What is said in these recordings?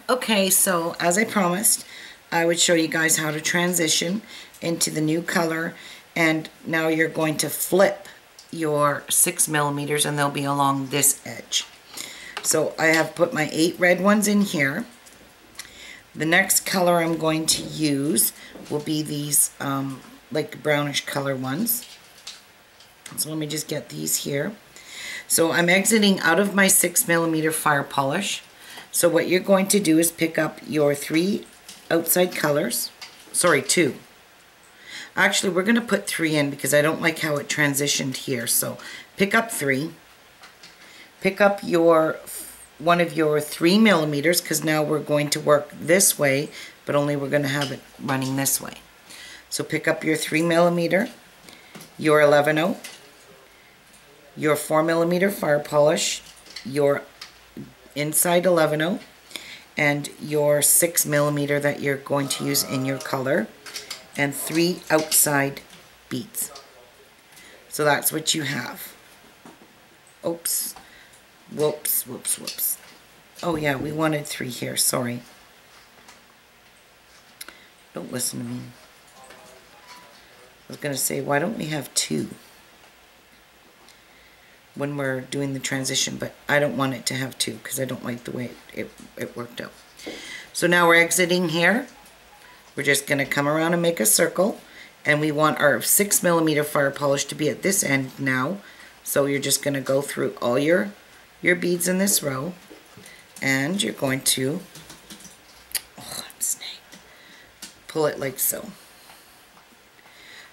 Okay, so as I promised, I would show you guys how to transition into the new color, and now you're going to flip your 6mm and they'll be along this edge. So I have put my 8 red ones in here. The next color I'm going to use will be these like brownish color ones. So let me just get these here. So I'm exiting out of my 6mm fire polish. So what you're going to do is pick up your 3 outside colors. Sorry, 2. Actually, we're going to put 3 in because I don't like how it transitioned here. So pick up 3. Pick up your one of your 3mm, because now we're going to work this way, but only we're going to have it running this way. So pick up your 3mm, your 11-0, your 4mm fire polish, your inside 11-0, and your 6mm that you're going to use in your color, and 3 outside beads. So that's what you have. Oops. Whoops, whoops, whoops. Oh yeah, we wanted 3 here, sorry. Don't listen to me. I was going to say, why don't we have 2 when we're doing the transition, but I don't want it to have 2 because I don't like the way it worked out. So now we're exiting here. We're just going to come around and make a circle, and we want our 6mm fire polish to be at this end now. So you're just going to go through all your beads in this row, and you're going to, oh, I'm snagged, pull it like so.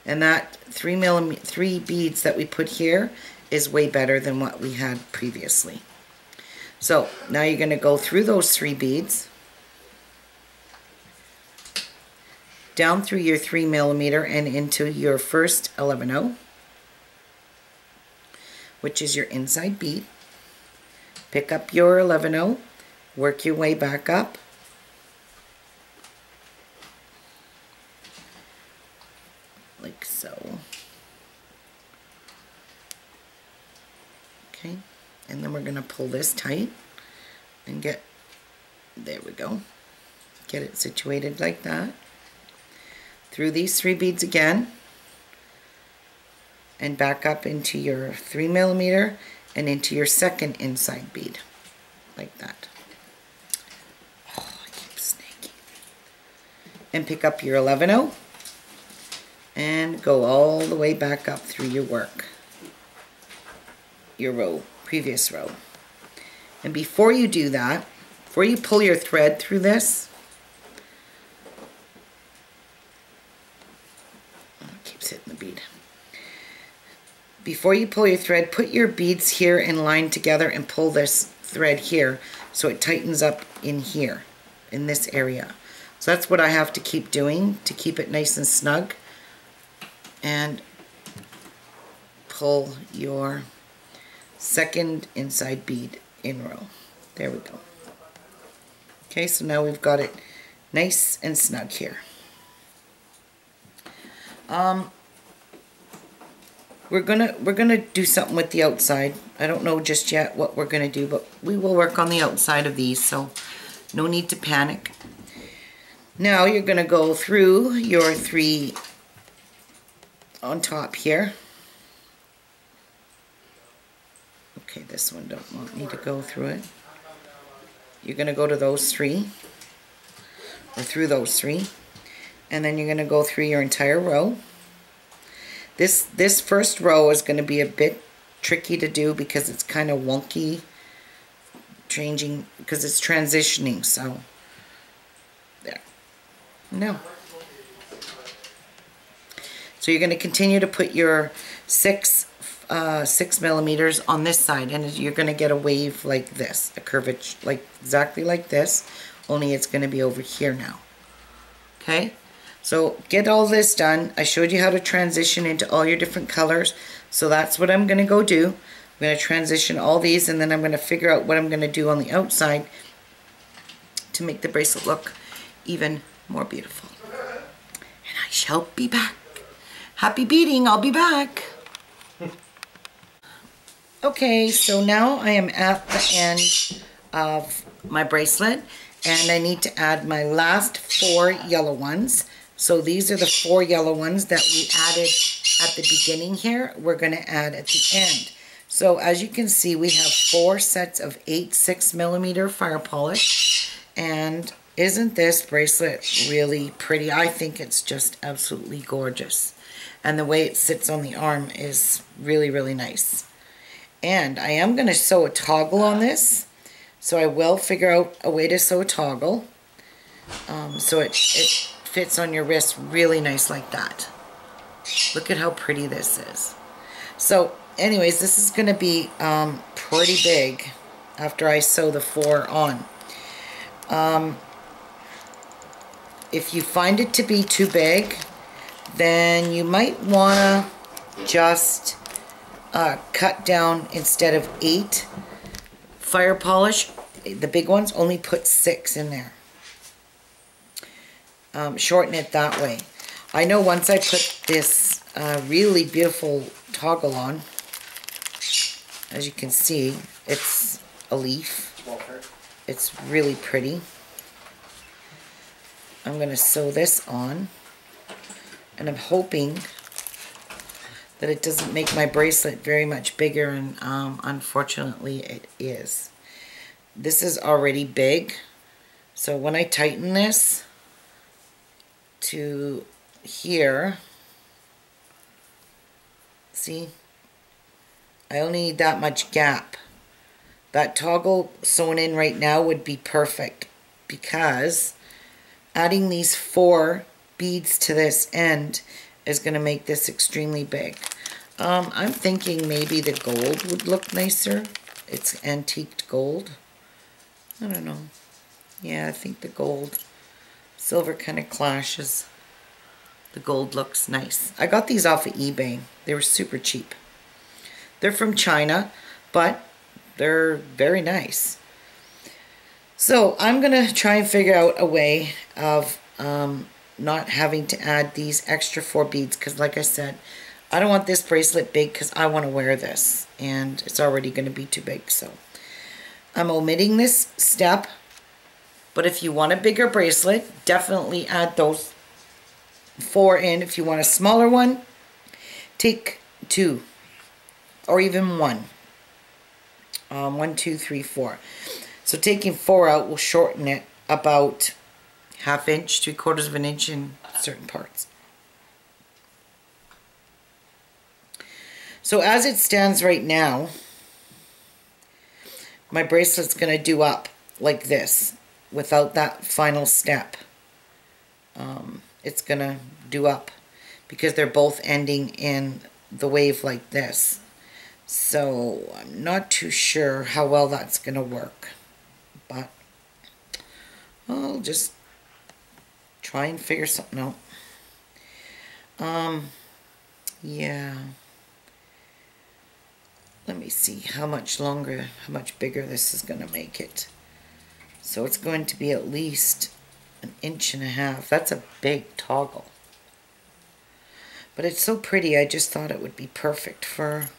And that 3 beads that we put here is way better than what we had previously. So now you're going to go through those 3 beads, down through your 3mm and into your first 11-0, which is your inside bead. Pick up your 11-0, work your way back up, like so. Okay, and then we're going to pull this tight and get, there we go, get it situated like that. Through these 3 beads again, and back up into your 3mm and into your second inside bead, like that. Oh, I keep snaking. And pick up your 11-0 and go all the way back up through your work, your row, previous row. And before you do that, before you pull your thread through this, oh, it keeps hitting the bead. Before you pull your thread, put your beads here in line together and pull this thread here so it tightens up in here, in this area. So that's what I have to keep doing to keep it nice and snug. And pull your second inside bead in row. There we go. Okay, so now we've got it nice and snug here. We're gonna do something with the outside. I don't know just yet what we're gonna do, but we will work on the outside of these, so no need to panic. Now you're gonna go through your 3 on top here. Okay, this one don't want me to go through it. You're gonna go to those 3, or through those 3, and then you're gonna go through your entire row. This first row is going to be a bit tricky to do because it's kind of wonky, changing, because it's transitioning, so there. No. So you're going to continue to put your 6mm on this side, and you're going to get a wave like this, a curvature, like exactly like this, only it's going to be over here now. Okay? So get all this done. I showed you how to transition into all your different colors. So that's what I'm going to go do. I'm going to transition all these, and then I'm going to figure out what I'm going to do on the outside to make the bracelet look even more beautiful. And I shall be back. Happy beading. I'll be back. Okay, so now I am at the end of my bracelet, And I need to add my last 4 yellow ones. So these are the 4 yellow ones that we added at the beginning here. We're going to add at the end. So as you can see, we have 4 sets of 8 6mm fire polish. And isn't this bracelet really pretty? I think it's just absolutely gorgeous. And the way it sits on the arm is really, really nice. And I am going to sew a toggle on this. So I will figure out a way to sew a toggle. So it fits on your wrist really nice like that. Look at how pretty this is. So anyways, this is going to be pretty big after I sew the 4 on. If you find it to be too big, then you might want to just cut down, instead of 8 fire polish, the big ones, only put 6 in there. Shorten it that way. I know once I put this really beautiful toggle on, as you can see, it's a leaf. It's really pretty. I'm going to sew this on, and I'm hoping that it doesn't make my bracelet very much bigger, and unfortunately it is. This is already big, so when I tighten this to here, see, I only need that much gap. That toggle sewn in right now would be perfect, because adding these 4 beads to this end is going to make this extremely big. I'm thinking maybe the gold would look nicer. It's antiqued gold. I don't know. Yeah, I think the gold. Silver kind of clashes. The gold looks nice. I got these off of eBay. They were super cheap. They're from China, but they're very nice. So I'm going to try and figure out a way of not having to add these extra 4 beads, because like I said, I don't want this bracelet big because I want to wear this, and it's already going to be too big. So I'm omitting this step, but if you want a bigger bracelet, definitely add those 4 in. If you want a smaller one, take 2 or even 1. 1, 2, 3, 4. So taking 4 out will shorten it about 1/2 inch, 3/4 of an inch in certain parts. So as it stands right now, my bracelet's going to do up like this without that final step. It's going to do up because they're both ending in the wave like this. So I'm not too sure how well that's going to work, but I'll just try and figure something out. Yeah. Let me see how much longer, how much bigger this is going to make it. So it's going to be at least 1.5 inches. That's a big toggle. But it's so pretty, I just thought it would be perfect for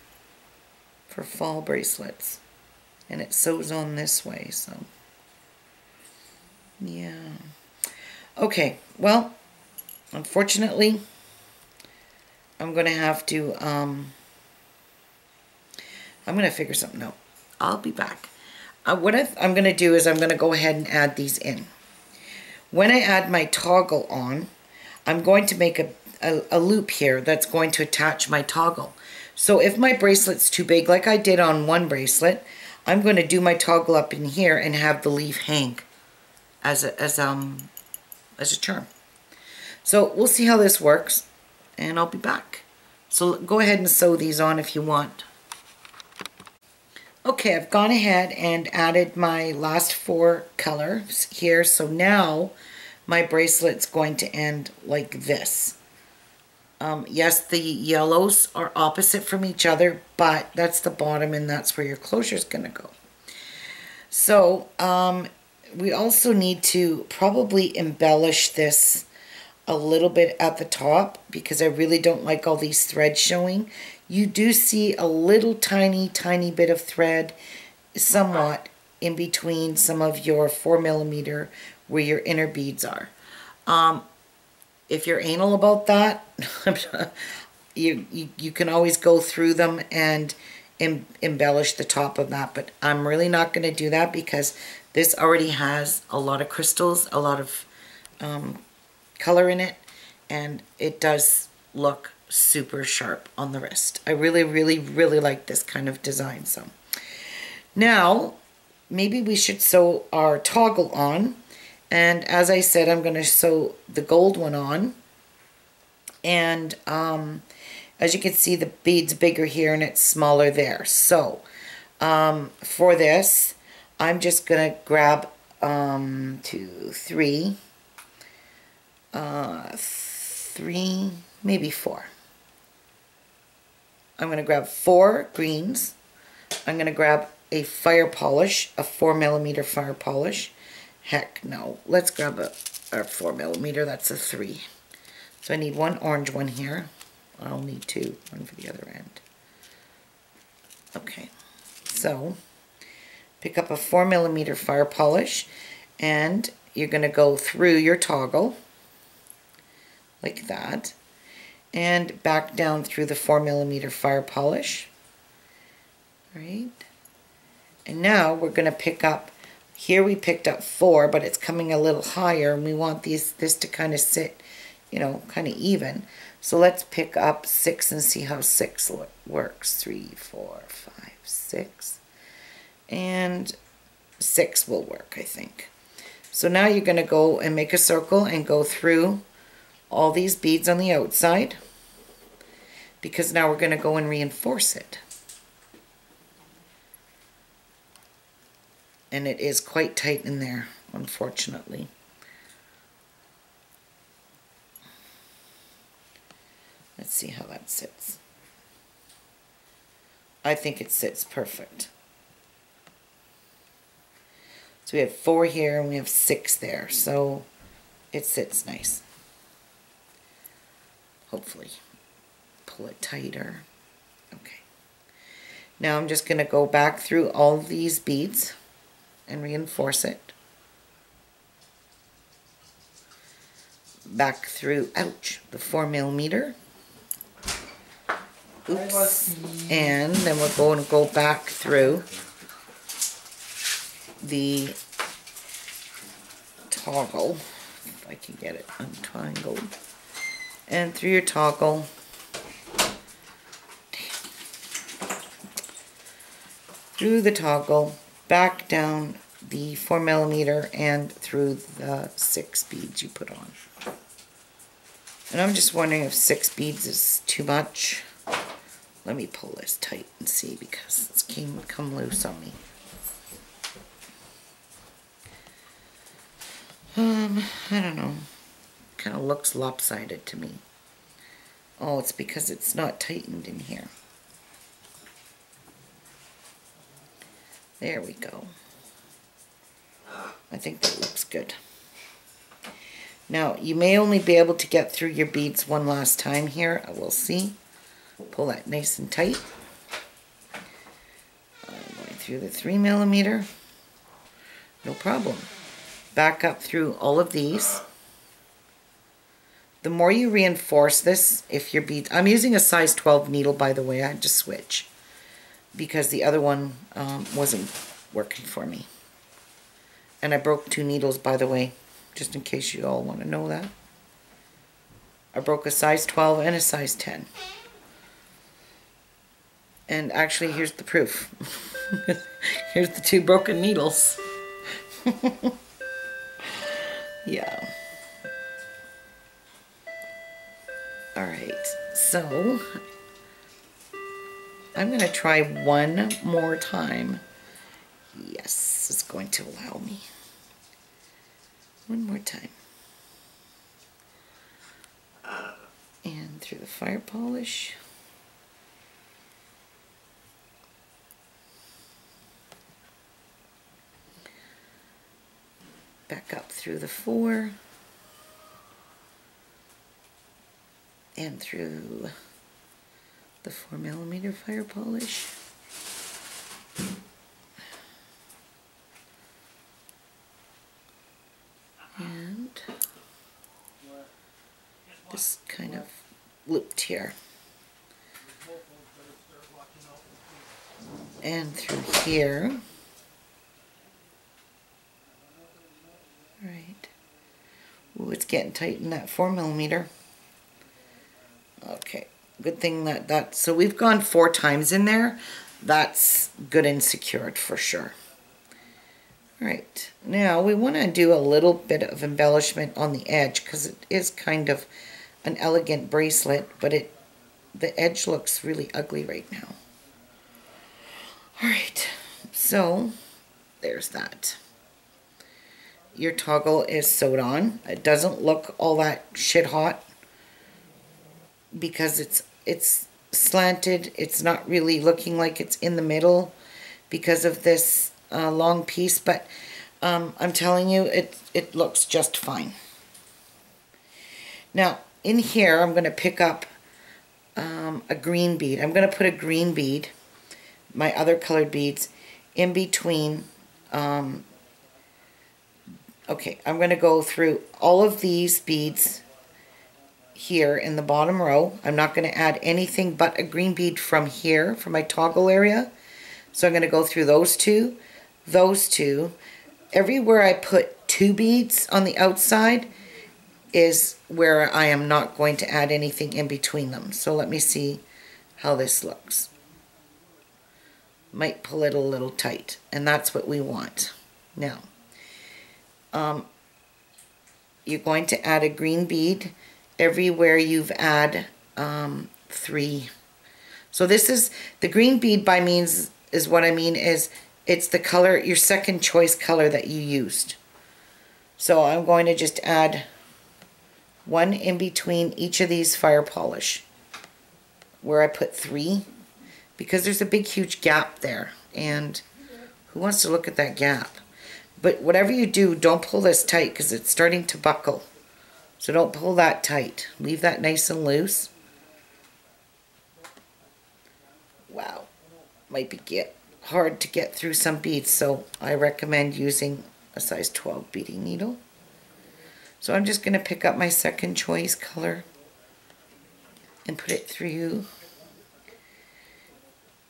fall bracelets. And it sews on this way, so yeah. Okay, well, unfortunately, I'm going to have to, I'm going to figure something out. I'll be back. What I'm going to do is I'm going to go ahead and add these in. When I add my toggle on, I'm going to make a loop here that's going to attach my toggle. So if my bracelet's too big, like I did on one bracelet, I'm going to do my toggle up in here and have the leaf hang as a charm. So we'll see how this works, and I'll be back. So go ahead and sew these on if you want. Okay, I've gone ahead and added my last 4 colors here. So now my bracelet's going to end like this. Yes, the yellows are opposite from each other, but that's the bottom and that's where your closure is going to go. So we also need to probably embellish this a little bit at the top because I really don't like all these threads showing. You do see a little tiny bit of thread somewhat in between some of your 4mm where your inner beads are. If you're anal about that, you can always go through them and embellish the top of that, but I'm really not going to do that because this already has a lot of crystals, a lot of color in it, and it does look super sharp on the wrist. I really, really, really like this kind of design. So now maybe we should sew our toggle on, and as I said, I'm going to sew the gold one on, and as you can see, the bead's bigger here and it's smaller there. So for this, I'm just going to grab 3, maybe 4. I'm going to grab 4 greens. I'm going to grab a fire polish, a 4mm fire polish. Heck no, let's grab a 4mm, that's a 3. So I need 1 orange one here. I'll need 2, one for the other end. Okay, so pick up a 4mm fire polish, and you're going to go through your toggle like that, and back down through the 4mm fire polish. Right, and now we're going to pick up, here we picked up 4, but it's coming a little higher, and we want this to kind of sit, you know, kind of even. So let's pick up 6 and see how 6 works. 3, 4, 5, 6. And 6 will work, I think. So now you're going to go and make a circle and go through all these beads on the outside, because now we're going to go and reinforce it. And it is quite tight in there, unfortunately. Let's see how that sits. I think it sits perfect. So we have 4 here and we have 6 there, so it sits nice. Hopefully. Pull it tighter. Okay. Now I'm just going to go back through all these beads and reinforce it. Back through, ouch, the 4mm. Oops. And then we're going to go back through the toggle, if I can get it untangled, and through your toggle, through the toggle, back down the 4mm and through the 6 beads you put on. And I'm just wondering if 6 beads is too much. Let me pull this tight and see, because it's come loose on me. I don't know. Kind of looks lopsided to me. Oh, it's because it's not tightened in here. There we go. I think that looks good. Now, you may only be able to get through your beads one last time here. I will see. Pull that nice and tight. I'm going through the 3mm. No problem. Back up through all of these. The more you reinforce this, if your beads... I'm using a size 12 needle, by the way. I had to switch because the other one wasn't working for me. And I broke 2 needles, by the way, just in case you all want to know that. I broke a size 12 and a size 10. And actually, here's the proof. Here's the 2 broken needles. Yeah. Alright, so I'm going to try one more time. Yes, it's going to allow me. One more time. And through the fire polish. Back up through the 4. And through the 4mm fire polish. Just kind of looped here. And through here. Right. Ooh, it's getting tight in that 4mm. Okay, good thing that so we've gone 4 times in there. That's good and secured for sure. All right, now we want to do a little bit of embellishment on the edge because it is kind of an elegant bracelet, but the edge looks really ugly right now. All right, so there's that. Your toggle is sewed on. It doesn't look all that shit hot because it's slanted. It's not really looking like it's in the middle because of this long piece, but I'm telling you, it looks just fine. Now in here I'm going to pick up a green bead. I'm going to put a green bead, my other colored beads, in between. Okay, I'm going to go through all of these beads here in the bottom row. I'm not going to add anything but a green bead from here, from my toggle area. So I'm going to go through those two. Everywhere I put 2 beads on the outside is where I am not going to add anything in between them. So let me see how this looks. Might pull it a little tight, and that's what we want. Now, you're going to add a green bead everywhere you've add 3. So this is the green bead by means is what I mean is it's the color, your second choice color that you used. So I'm going to just add 1 in between each of these fire polish where I put 3 because there's a big huge gap there, and who wants to look at that gap? But whatever you do, don't pull this tight because it's starting to buckle. So don't pull that tight. Leave that nice and loose. Wow. Might be hard to get through some beads, so I recommend using a size 12 beading needle. So I'm just going to pick up my second choice color and put it through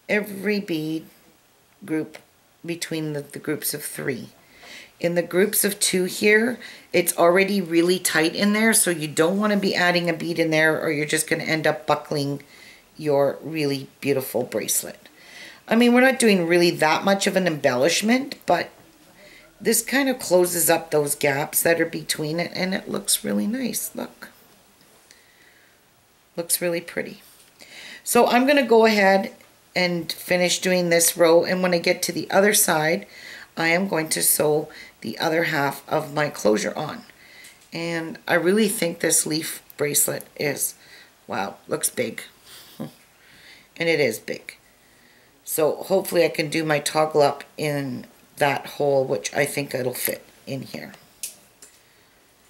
every bead group between the groups of 3. In the groups of 2 here, it's already really tight in there, so you don't want to be adding a bead in there or you're just going to end up buckling your really beautiful bracelet. I mean, we're not doing really that much of an embellishment, but this kind of closes up those gaps that are between it, and it looks really nice. Look. Looks really pretty. So I'm going to go ahead and finish doing this row, and when I get to the other side, I am going to sew the other half of my closure on. And I really think this leaf bracelet is, wow, looks big. And it is big. So hopefully I can do my toggle up in that hole, which I think it'll fit in here.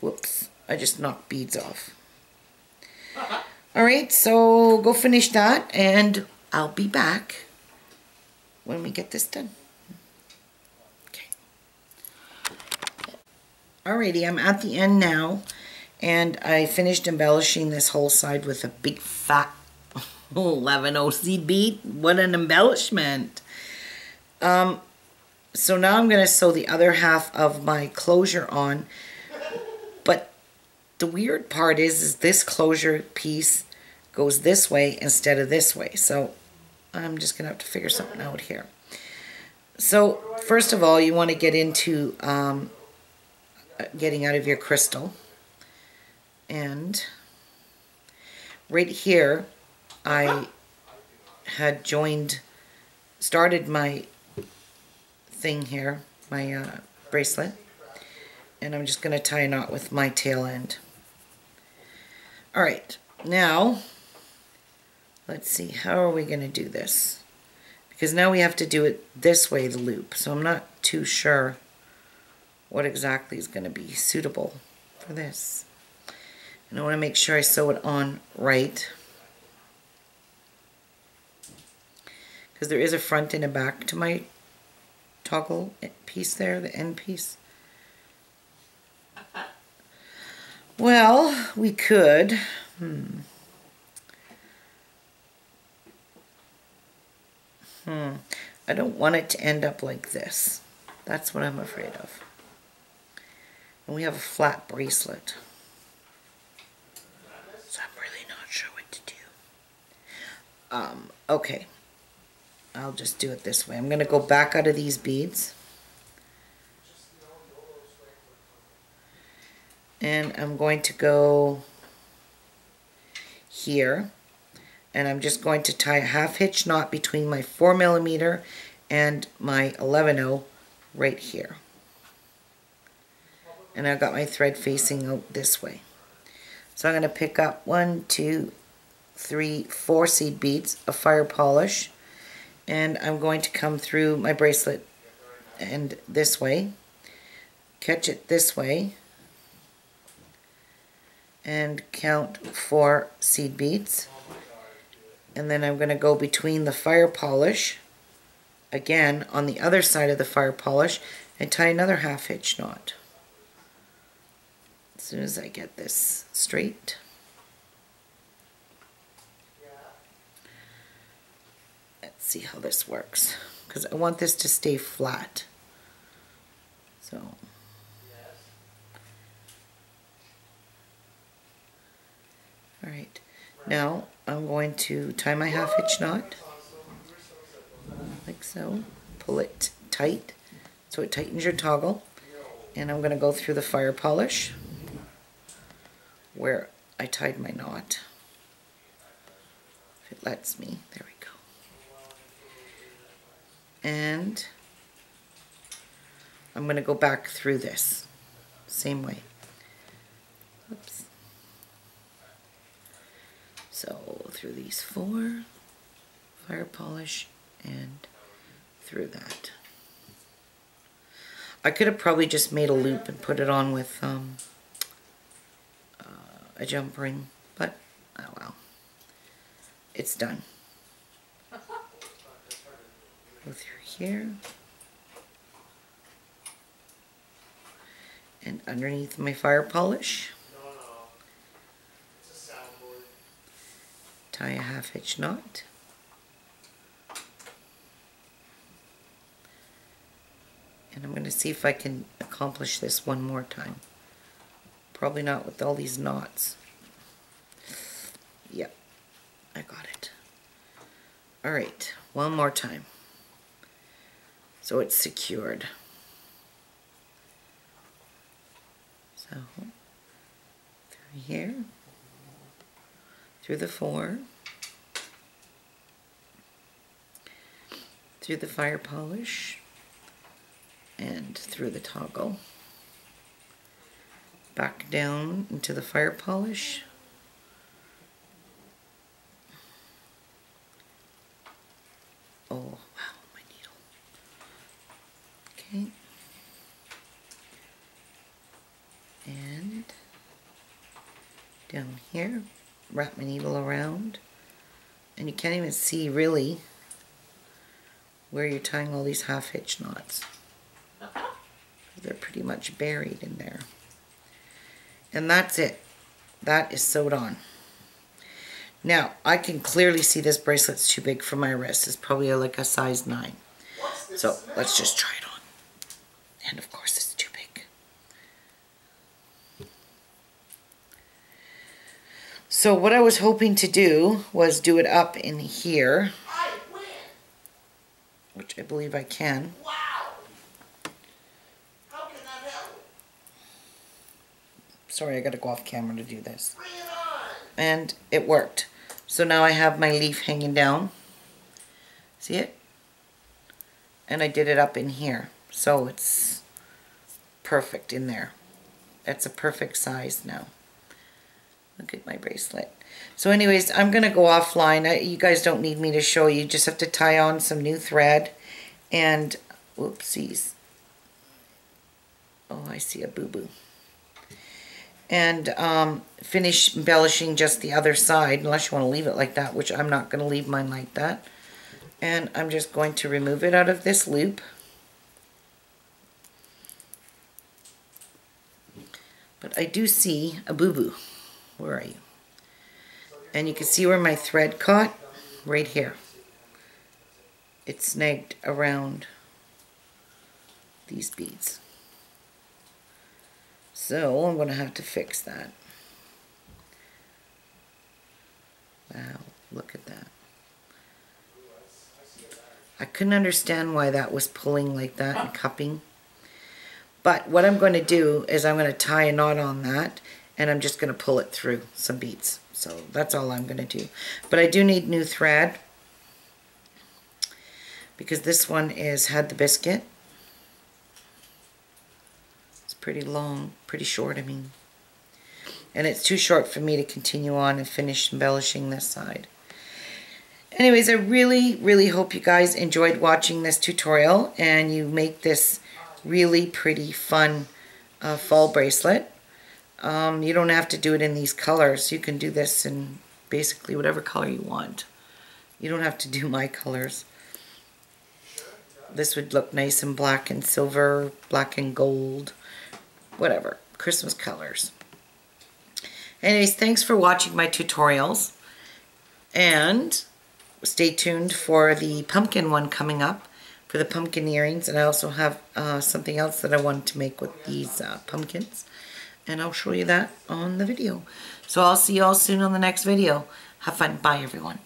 Whoops, I just knocked beads off. Alright, so go finish that, and I'll be back when we get this done. Alrighty, I'm at the end now, and I finished embellishing this whole side with a big fat 11 OC bead. What an embellishment! So now I'm going to sew the other half of my closure on, but the weird part is this closure piece goes this way instead of this way, so I'm just going to have to figure something out here. So first of all, you want to get into getting out of your crystal, and right here I had started my thing here, my bracelet, and I'm just going to tie a knot with my tail end. Alright, now let's see, how are we going to do this? Because now we have to do it this way, the loop, so I'm not too sure what exactly is going to be suitable for this. And I want to make sure I sew it on right, because there is a front and a back to my toggle piece there, the end piece. Well, we could I don't want it to end up like this. That's what I'm afraid of. And we have a flat bracelet. So I'm really not sure what to do. Okay. I'll just do it this way. I'm going to go back out of these beads. And I'm going to go here. And I'm just going to tie a half hitch knot between my 4mm and my 11/0 right here. And I've got my thread facing out this way. So I'm going to pick up 1, 2, 3, 4 seed beads of fire polish, and I'm going to come through my bracelet and this way, catch it this way, and count 4 seed beads. And then I'm going to go between the fire polish, again on the other side of the fire polish, and tie another half hitch knot. As soon as I get this straight. Let's see how this works, because I want this to stay flat. So alright, now I'm going to tie my half hitch knot like so, pull it tight so it tightens your toggle, and I'm going to go through the fire polish where I tied my knot. If it lets me, there we go. And I'm going to go back through this same way. Oops. So through these 4, fire polish, and through that. I could have probably just made a loop and put it on with a jump ring, but oh well, it's done. Go through here and underneath my fire polish, tie a half hitch knot, and I'm going to see if I can accomplish this one more time. Probably not with all these knots. Yep, I got it. Alright, one more time. So it's secured. So, through here, through the 4, through the fire polish, and through the toggle. Back down into the fire polish. Oh, wow, my needle. Okay. And down here, wrap my needle around. And you can't even see really where you're tying all these half hitch knots. They're pretty much buried in there. And that's it. That is sewed on. Now, I can clearly see this bracelet's too big for my wrist. It's probably like a size 9. So, let's just try it on. And of course, it's too big. So, what I was hoping to do was do it up in here. Which I believe I can. Sorry, I gotta go off camera to do this. And it worked. So now I have my leaf hanging down. See it? And I did it up in here. So it's perfect in there. It's a perfect size now. Look at my bracelet. So anyways, I'm gonna go offline. You guys don't need me to show you. You just have to tie on some new thread. And, whoopsies. Oh, I see a boo-boo. And finish embellishing just the other side, unless you want to leave it like that, which I'm not going to leave mine like that. And I'm just going to remove it out of this loop. But I do see a boo-boo. Where are you? And you can see where my thread caught, right here. It snagged around these beads. So I'm going to have to fix that. Wow, look at that. I couldn't understand why that was pulling like that and cupping. But what I'm going to do is I'm going to tie a knot on that, and I'm just going to pull it through some beads. So that's all I'm going to do. But I do need new thread, because this one had the biscuit. It's pretty long, pretty short, I mean. And it's too short for me to continue on and finish embellishing this side. Anyways, I really, really hope you guys enjoyed watching this tutorial and you make this really pretty, fun fall bracelet. You don't have to do it in these colors. You can do this in basically whatever color you want. You don't have to do my colors. This would look nice in black and silver, black and gold, whatever, Christmas colors. Anyways, thanks for watching my tutorials, and stay tuned for the pumpkin one coming up, for the pumpkin earrings. And I also have something else that I wanted to make with these pumpkins, and I'll show you that on the video. So I'll see you all soon on the next video. Have fun. Bye, everyone.